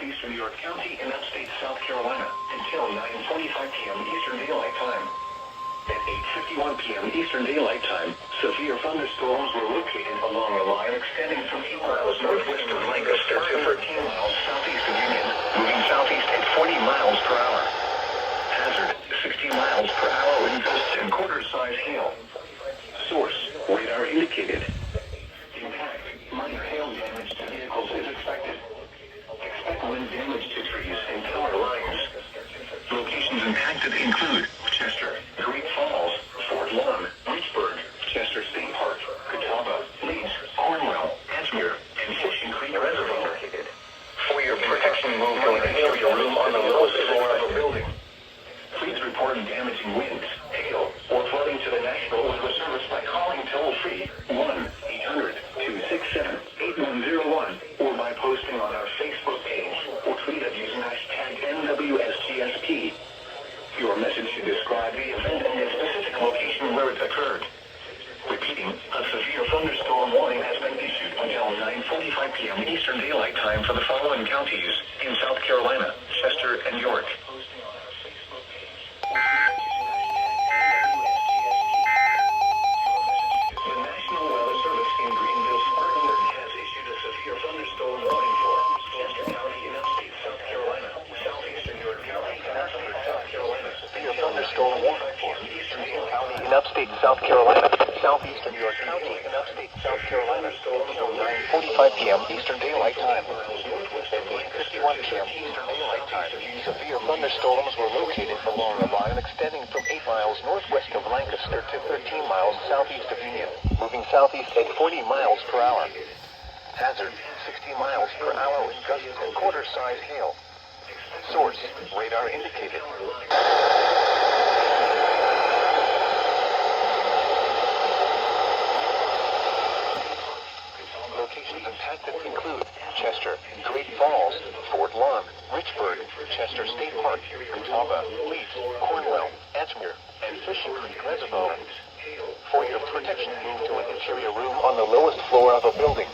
southeastern York County in upstate South Carolina until 9:45 p.m. Eastern Daylight Time. At 8:51 p.m. Eastern Daylight Time, severe thunderstorms were located along a line extending from 8 miles northwest of Lancaster to 13 miles southeast of Union, moving southeast at 40 miles per hour. Hazard, 60 miles per hour wind gusts and quarter-size hail. Source, radar indicated. Impact, minor hail damage to vehicles is expected. Expect wind damage to trees and power lines. Locations impacted include Chester, Great Falls, Fort Lawn, Lynchburg, Chester State Park, Catawba, Leeds, Cornwell, Ashmere, and Fishing Creek Reservoir. For your protection, move to an area room on the lowest floor of a building. Please report damaging winds, hail, or flooding to the National Weather Service by calling toll-free 1-800-267-8101 or by posting on our Facebook page or tweet us using hashtag WXL70. Your message should describe the event and the specific location where it occurred. Repeating, a severe thunderstorm warning has been issued until 9:45 p.m. Eastern Daylight Time for the following counties in South Carolina, Chester, and York. The National Weather Service in Greenville, Spartanburg has issued a severe thunderstorm warning for Chester County in upstate South Carolina, southeastern York County in upstate South Carolina. Severe thunderstorm warning for eastern York County in upstate South Carolina, southeastern York County in upstate South Carolina until 9:45 p.m. Eastern Daylight Time. At 8:51 p.m. Eastern Daylight Time, severe thunderstorms were located along a line extending from 8 miles northwest of Lancaster to 13 miles southeast of Union, moving southeast at 40 miles per hour. Hazard, 60 miles per hour with gusts and quarter-size hail. Source, radar indicated. Locations impacted include Chester, Great Falls, Fort Lawn, Richburg, Chester State Park, Catawba, Leeds, Cornwell, Ashmere, and Fishing Creek Reservoir. For your protection, move to an interior room on the lowest floor of a building.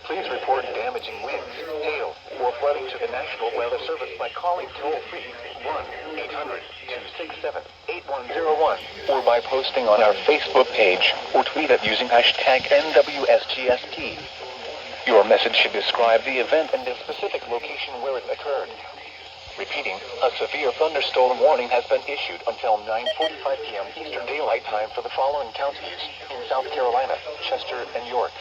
Please report damaging winds, hail, or flooding to the National Weather Service by calling toll-free 1-800-267-8101 or by posting on our Facebook page or tweet it using hashtag WXL70. Your message should describe the event and the specific location where it occurred. Repeating, a severe thunderstorm warning has been issued until 9:45 p.m. Eastern Daylight Time for the following counties in South Carolina, Chester, and York.